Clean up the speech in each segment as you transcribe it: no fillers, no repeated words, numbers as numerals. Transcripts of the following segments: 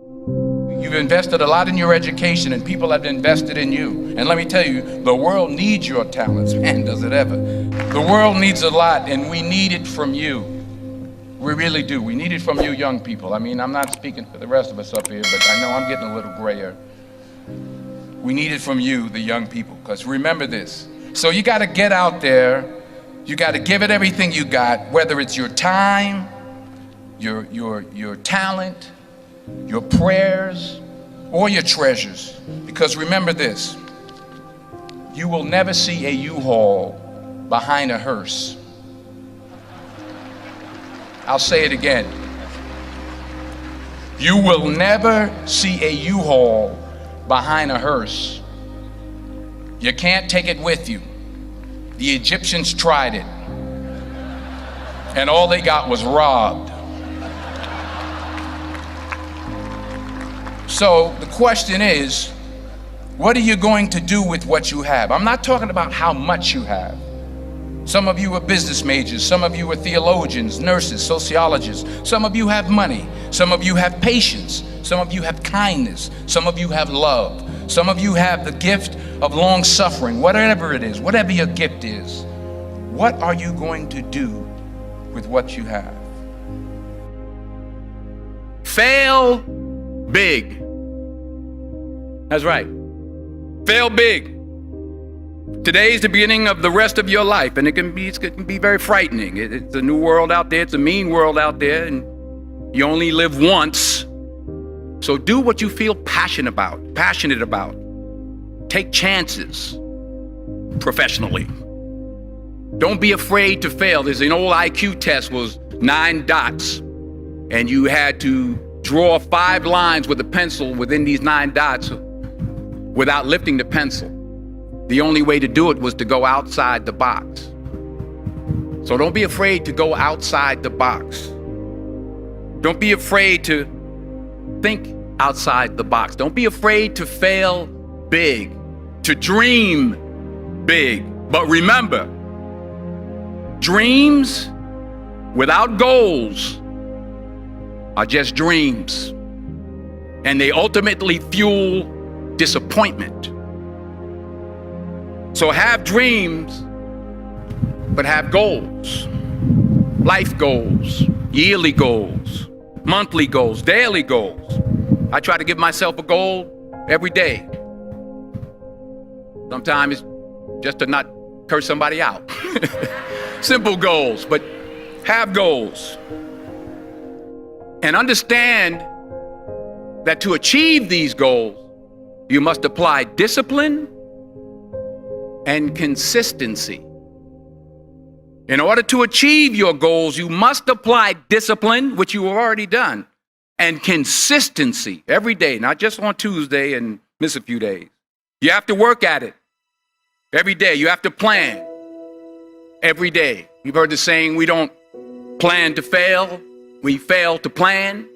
You've invested a lot in your education, and people have invested in you. And let me tell you, the world needs your talents. Man, does it ever. The world needs a lot, and we need it from you. We really do. We need it from you young people. I mean, I'm not speaking for the rest of us up here, but I know I'm getting a little grayer. We need it from you, the young people, because remember this. So you got to get out there. You got to give it everything you got, whether it's your time, your talent, your prayers, or your treasures. Because remember this, you will never see a U-Haul behind a hearse. I'll say it again. You will never see a U-Haul behind a hearse. You can't take it with you. The Egyptians tried it, and all they got was robbed. So the question is, what are you going to do with what you have? I'm not talking about how much you have. Some of you are business majors, some of you are theologians, nurses, sociologists. Some of you have money, some of you have patience, some of you have kindness, some of you have love, some of you have the gift of long suffering. Whatever it is, whatever your gift is, what are you going to do with what you have? Fail big. That's right. Fail big. Today's the beginning of the rest of your life, and it can be very frightening. It's a new world out there. It's a mean world out there, and you only live once. So do what you feel passionate about. Take chances professionally. Don't be afraid to fail. There's an old IQ test, was 9 dots, and you had to draw 5 lines with a pencil within these 9 dots without lifting the pencil. The only way to do it was to go outside the box. So don't be afraid to go outside the box. Don't be afraid to think outside the box. Don't be afraid to fail big, to dream big. But remember, dreams without goals are just dreams, and they ultimately fuel disappointment. So have dreams, but have goals. Life goals, yearly goals, monthly goals, daily goals. I try to give myself a goal every day. Sometimes it's just to not curse somebody out. Simple goals, but have goals. And understand that to achieve these goals, you must apply discipline and consistency. In order to achieve your goals, you must apply discipline, which you have already done, and consistency every day, not just on Tuesday and miss a few days. You have to work at it every day. You have to plan every day. You've heard the saying, we don't plan to fail, we fail to plan.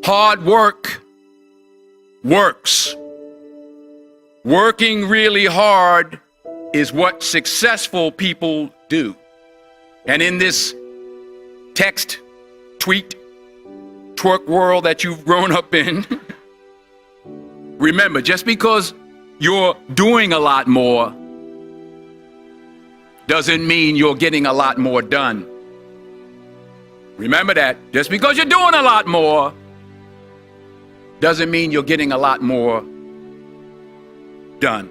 Hard work works. Working really hard is what successful people do. And in this text, tweet, twerk world that you've grown up in, remember, just because you're doing a lot more doesn't mean you're getting a lot more done. Remember that. Just because you're doing a lot more doesn't mean you're getting a lot more done.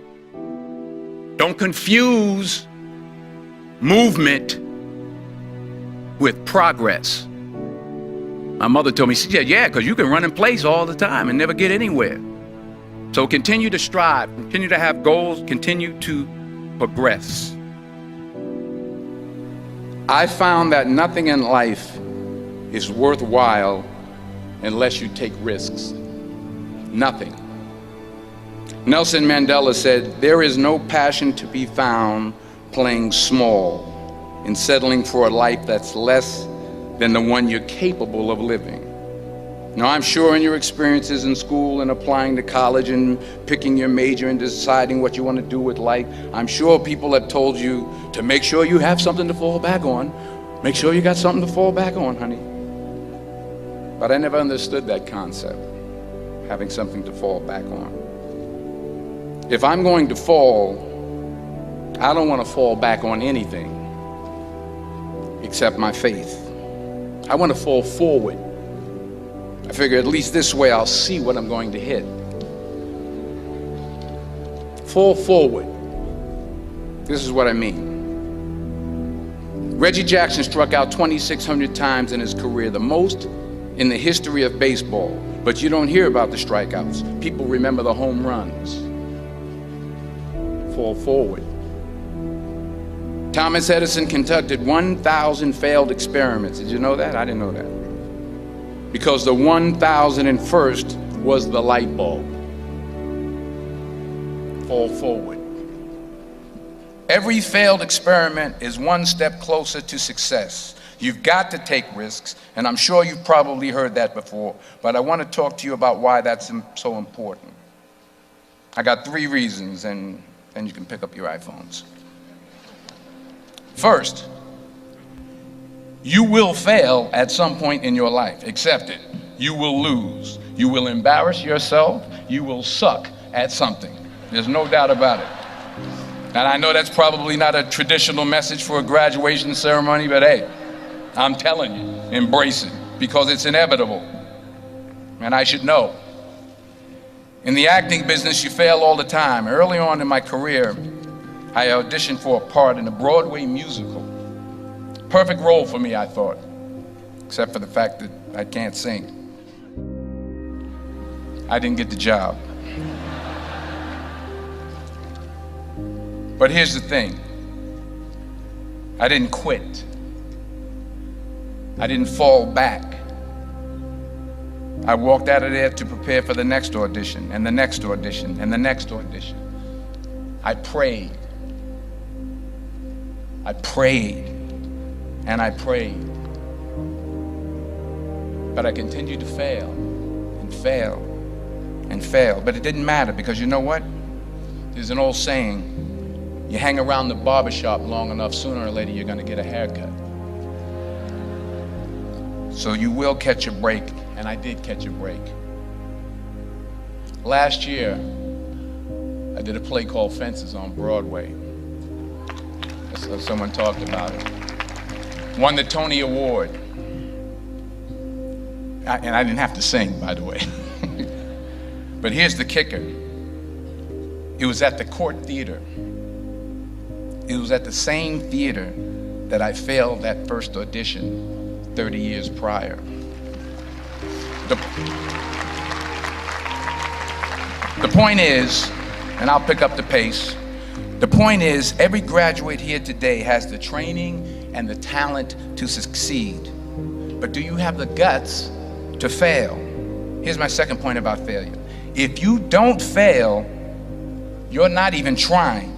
Don't confuse movement with progress. My mother told me, she said, yeah, because you can run in place all the time and never get anywhere. So continue to strive, continue to have goals, continue to progress. I found that nothing in life is worthwhile unless you take risks. Nothing. Nelson Mandela said, there is no passion to be found playing small and settling for a life that's less than the one you're capable of living. Now, I'm sure in your experiences in school and applying to college and picking your major and deciding what you want to do with life, I'm sure people have told you to make sure you have something to fall back on. Make sure you got something to fall back on, honey. But I never understood that concept, having something to fall back on. If I'm going to fall, I don't want to fall back on anything except my faith. I want to fall forward. I figure at least this way I'll see what I'm going to hit. Fall forward. This is what I mean. Reggie Jackson struck out 2,600 times in his career, the most in the history of baseball. But you don't hear about the strikeouts. People remember the home runs. Fall forward. Thomas Edison conducted 1,000 failed experiments. Did you know that? I didn't know that. Because the 1,001st was the light bulb. Fall forward. Every failed experiment is one step closer to success. You've got to take risks, and I'm sure you've probably heard that before, but I want to talk to you about why that's so important. I got 3 reasons, and then you can pick up your iPhones. First, you will fail at some point in your life. Accept it. You will lose. You will embarrass yourself. You will suck at something. There's no doubt about it. And I know that's probably not a traditional message for a graduation ceremony, but hey, I'm telling you, embrace it, because it's inevitable. And I should know. In the acting business, you fail all the time. Early on in my career, I auditioned for a part in a Broadway musical. Perfect role for me, I thought, except for the fact that I can't sing. I didn't get the job. But here's the thing. I didn't quit. I didn't fall back. I walked out of there to prepare for the next audition, and the next audition, and the next audition. I prayed. I prayed, and I prayed. But I continued to fail, and fail, and fail. But it didn't matter, because you know what? There's an old saying, you hang around the barbershop long enough, sooner or later you're gonna get a haircut. So you will catch a break, and I did catch a break. Last year, I did a play called Fences on Broadway. Someone talked about it. Won the Tony Award. And I didn't have to sing, by the way. But here's the kicker. It was at the Court Theater. It was at the same theater that I failed that first audition 30 years prior. The point is, and I'll pick up the pace, the point is, every graduate here today has the training and the talent to succeed. But do you have the guts to fail? Here's my second point about failure. If you don't fail, you're not even trying.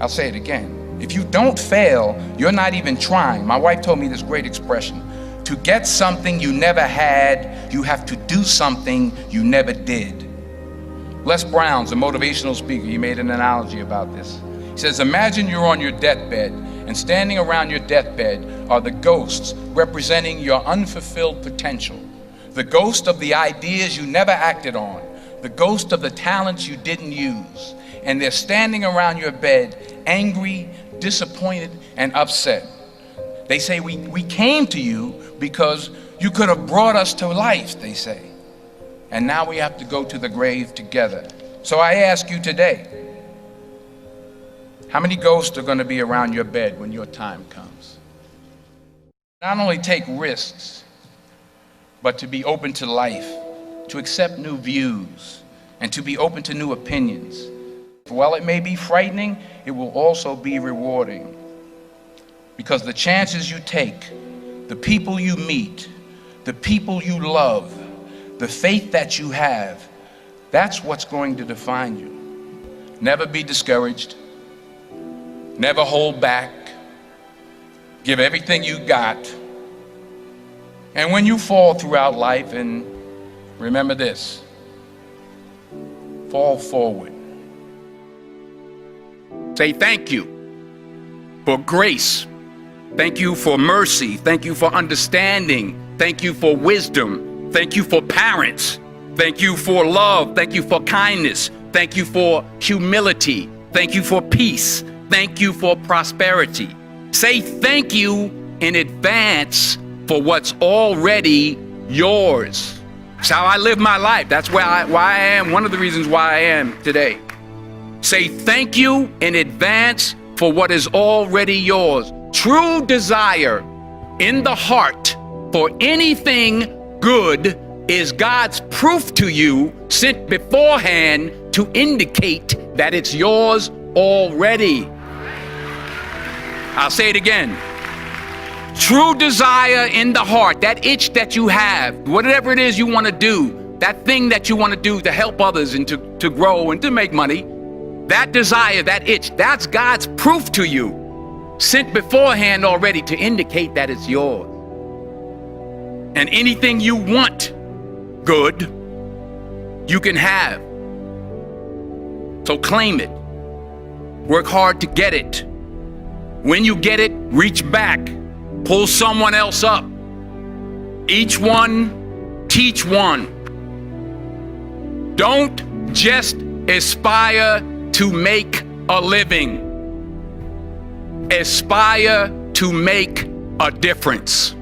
I'll say it again. If you don't fail, you're not even trying. My wife told me this great expression. To get something you never had, you have to do something you never did. Les Brown's a motivational speaker. He made an analogy about this. He says, imagine you're on your deathbed, and standing around your deathbed are the ghosts representing your unfulfilled potential. The ghost of the ideas you never acted on. The ghost of the talents you didn't use. And they're standing around your bed, angry, disappointed, and upset. They say, we came to you because you could have brought us to life, they say. And now we have to go to the grave together. So I ask you today, how many ghosts are going to be around your bed when your time comes? Not only take risks, but to be open to life, to accept new views, and to be open to new opinions. While it may be frightening, it will also be rewarding. Because the chances you take, the people you meet, the people you love, the faith that you have, that's what's going to define you. Never be discouraged. Never hold back. Give everything you got. And when you fall throughout life, and remember this, fall forward. Say thank you for grace. Thank you for mercy. Thank you for understanding. Thank you for wisdom. Thank you for parents. Thank you for love. Thank you for kindness. Thank you for humility. Thank you for peace. Thank you for prosperity. Say thank you in advance for what's already yours. That's how I live my life. That's why I am, one of the reasons why I am today. Say thank you in advance for what is already yours. True desire in the heart for anything good is God's proof to you, sent beforehand to indicate that it's yours already. I'll say it again. True desire in the heart, that itch that you have, whatever it is you want to do, that thing that you want to do to help others and to grow and to make money, that desire, that itch, that's God's proof to you, sent beforehand already to indicate that it's yours. And anything you want good, you can have. So claim it. Work hard to get it. When you get it, reach back. Pull someone else up. Each one, teach one. Don't just aspire to make a living. Aspire to make a difference.